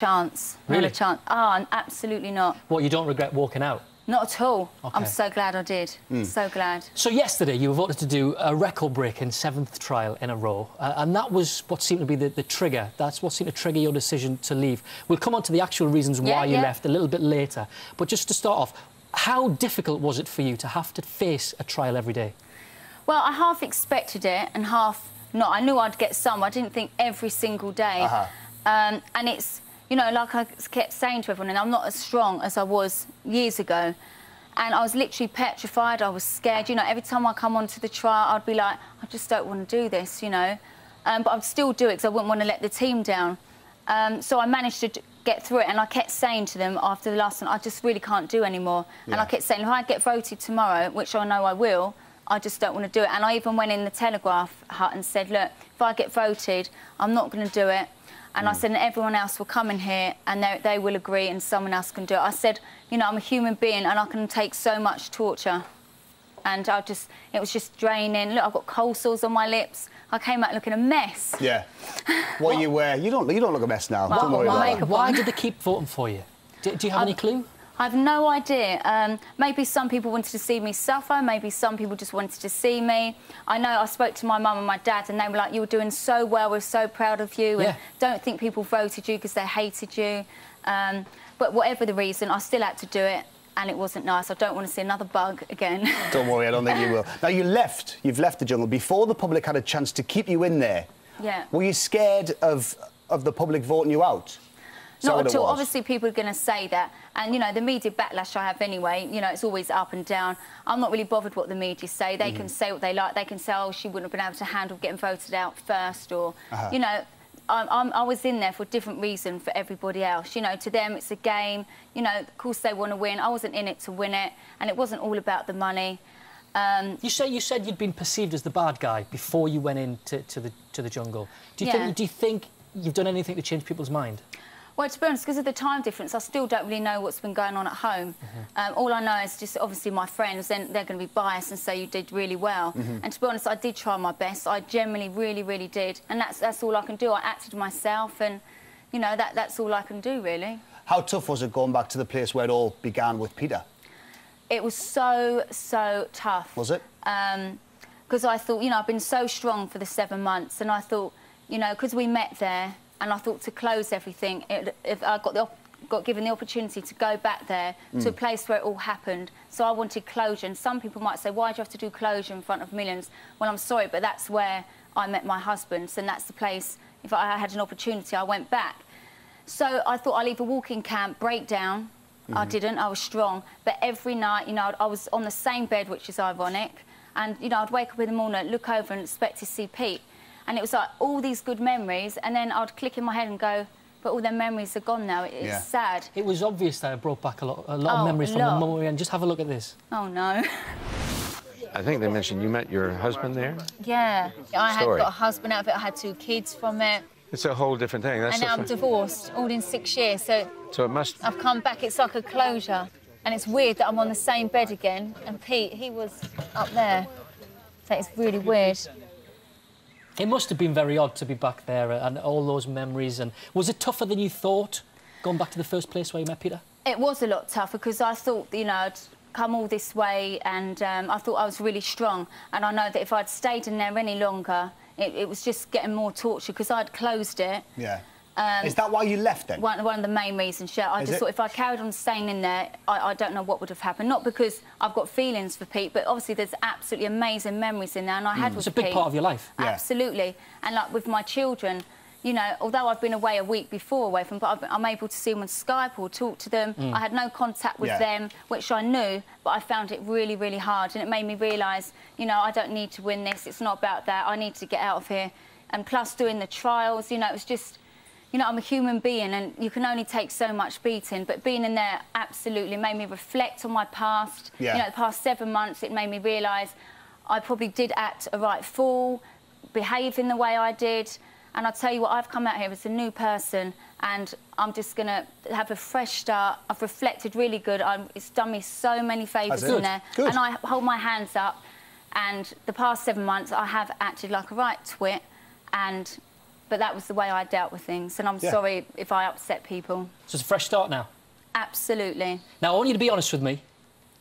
chance. Really? Not a chance. Oh, absolutely not. What, you don't regret walking out? Not at all. Okay. I'm so glad I did. So glad. So yesterday you were voted to do a record-breaking 7th trial in a row, and that was what seemed to be the trigger. That's what seemed to trigger your decision to leave. We'll come on to the actual reasons why you left a little bit later. But just to start off, how difficult was it for you to have to face a trial every day? Well, I half expected it and half not. I knew I'd get some. I didn't think every single day. And it's, you know, like I kept saying to everyone, and I'm not as strong as I was years ago. And I was literally petrified. I was scared. You know, every time I come onto the trial, I'd be like, I just don't want to do this, you know. But I'd still do it because I wouldn't want to let the team down. So I managed to get through it, and I kept saying to them after the last one, I just really can't do anymore. And I kept saying, if I get voted tomorrow, which I know I will, I just don't want to do it. And I even went in the Telegraph hut and said, look, if I get voted, I'm not going to do it. And I said, and everyone else will come in here and they will agree and someone else can do it. I said, you know, I'm a human being and I can take so much torture. And it was just draining. Look, I've got cold sores on my lips. I came out looking a mess. Yeah. What you wear? You don't look a mess now. Well, don't worry about it. Why did they keep voting for you? Do you have any clue? I've no idea. Maybe some people wanted to see me suffer. Maybe some people just wanted to see me. I know I spoke to my mum and my dad and they were like, you were doing so well, we're so proud of you. And don't think people voted you because they hated you. But whatever the reason, I still had to do it. And it wasn't nice. I don't want to see another bug again. Don't worry, I don't think you will. Now, you've left the jungle before the public had a chance to keep you in there. Yeah. Were you scared of the public voting you out? Not at all. Obviously, people are going to say that. And, you know, the media backlash I have anyway, you know, it's always up and down. I'm not really bothered what the media say. They can say what they like. They can say, oh, she wouldn't have been able to handle getting voted out first or, you know... I was in there for a different reason for everybody else. You know, to them, it's a game. You know, of course they want to win. I wasn't in it to win it, and it wasn't all about the money. You said you'd been perceived as the bad guy before you went into the jungle. Do you think you've done anything to change people's mind? Well, to be honest, because of the time difference, I still don't really know what's been going on at home. All I know is just, obviously, my friends, then they're going to be biased and say you did really well. And to be honest, I did try my best. I generally really, really did. And that's all I can do. I acted myself and, you know, that's all I can do, really. How tough was it going back to the place where it all began with Peter? It was so, so tough. Was it? Because I thought, you know, I've been so strong for the 7 months, and I thought, you know, because we met there, and I thought to close everything, if I got given the opportunity to go back there to a place where it all happened, so I wanted closure. And some people might say, why do you have to do closure in front of millions? Well, I'm sorry, but that's where I met my husband, and that's the place, if I had an opportunity, I went back. So I thought I'll either walk in camp, break down. I didn't, I was strong. But every night, you know, I was on the same bed, which is ironic, and, you know, I'd wake up in the morning, look over and expect to see Pete. And it was like all these good memories, and then I'd click in my head and go, but all their memories are gone now. It's sad. It was obvious that it brought back a lot of memories from the moment, and just have a look at this. Oh, no. I think they mentioned you met your husband there? Yeah. I had got a husband out of it. I had 2 kids from it. It's a whole different thing. And now I'm divorced, all in 6 years, so it must... I've come back. It's like a closure. And it's weird that I'm on the same bed again, and Pete, he was up there. So it's really weird. It must have been very odd to be back there and all those memories. And was it tougher than you thought, going back to the first place where you met Peter? It was a lot tougher because I thought, you know, I'd come all this way and I thought I was really strong. And I know that if I'd stayed in there any longer, it was just getting more torture because I'd closed it. Yeah. Is that why you left then? One of the main reasons, yeah. I just thought if I carried on staying in there, I don't know what would have happened. Not because I've got feelings for Pete, but obviously there's absolutely amazing memories in there, and I had with Pete. It's a big part of your life. Absolutely. And, like, with my children, you know, although I've been away a week before away from, but I'm able to see them on Skype or talk to them. I had no contact with them, which I knew, but I found it really, really hard, and it made me realise, you know, I don't need to win this. It's not about that. I need to get out of here. And plus doing the trials, you know, it was just... You know, I'm a human being and you can only take so much beating, but being in there absolutely made me reflect on my past. You know, the past 7 months, it made me realise I probably did act a right fool, behave in the way I did. And I tell you what, I've come out here as a new person and I'm just going to have a fresh start. I've reflected really good. It's done me so many favours in there. And I hold my hands up. And the past 7 months, I have acted like a right twit and... but that was the way I dealt with things, and I'm sorry if I upset people. So it's a fresh start now? Absolutely. Now, I want you to be honest with me.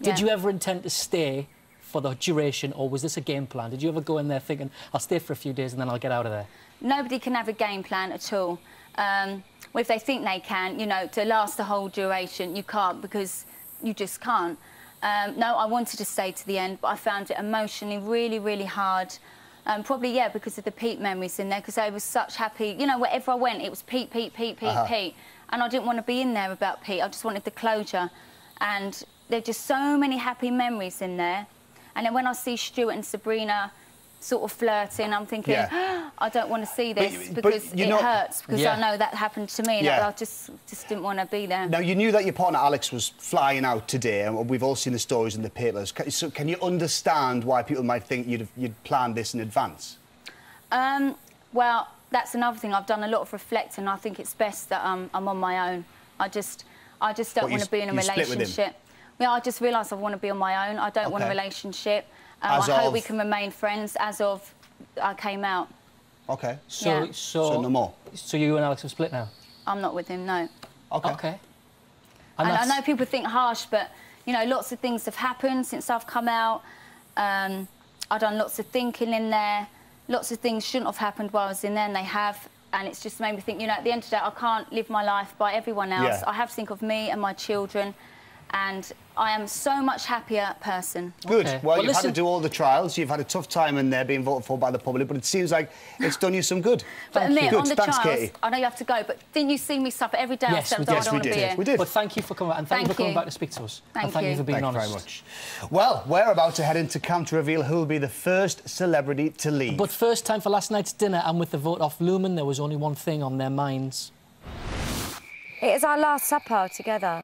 Did you ever intend to stay for the duration, or was this a game plan? Did you ever go in there thinking, I'll stay for a few days and then I'll get out of there? Nobody can have a game plan at all. Well, if they think they can, you know, to last the whole duration, you can't, because you just can't. No, I wanted to stay to the end, but I found it emotionally really, really hard. Probably, yeah, because of the Pete memories in there, because I was such happy. You know, wherever I went, it was Pete, Pete, Pete, Pete, Pete. And I didn't want to be in there about Pete. I just wanted the closure. And there are just so many happy memories in there. And then when I see Stuart and Sabrina sort of flirting, I'm thinking, I don't want to see this, because it hurts, because I know that happened to me, and I just didn't want to be there. Now, you knew that your partner Alex was flying out today, and we've all seen the stories in the papers. So can you understand why people might think you'd planned this in advance? Well, that's another thing. I've done a lot of reflecting. I think it's best that I'm on my own. I just don't want to be in a relationship. Yeah, I just realised I want to be on my own. I don't want a relationship. I hope we can remain friends as of I came out. OK. So no more? So you and Alex have split now? I'm not with him, no. OK. And I know people think harsh, but, you know, lots of things have happened since I've come out. I've done lots of thinking in there. Lots of things shouldn't have happened while I was in there, and they have. And it's just made me think, you know, at the end of the day, I can't live my life by everyone else. I have to think of me and my children. And I am so much happier person. Good. Okay. Well, you've had to do all the trials. You've had a tough time in there being voted for by the public, but it seems like it's done you some good. But Amir, on the trials, Katie. I know you have to go, but didn't you see me suffer every day? Yes, we did. I don't want to be here. We did. But thank you for coming, and thank you for coming back to speak to us. Thank you for being honest. Thank you very much. Well, we're about to head into camp to reveal who will be the first celebrity to leave. But first, time for last night's dinner, and with the vote off Lumen, there was only one thing on their minds. It is our last supper together.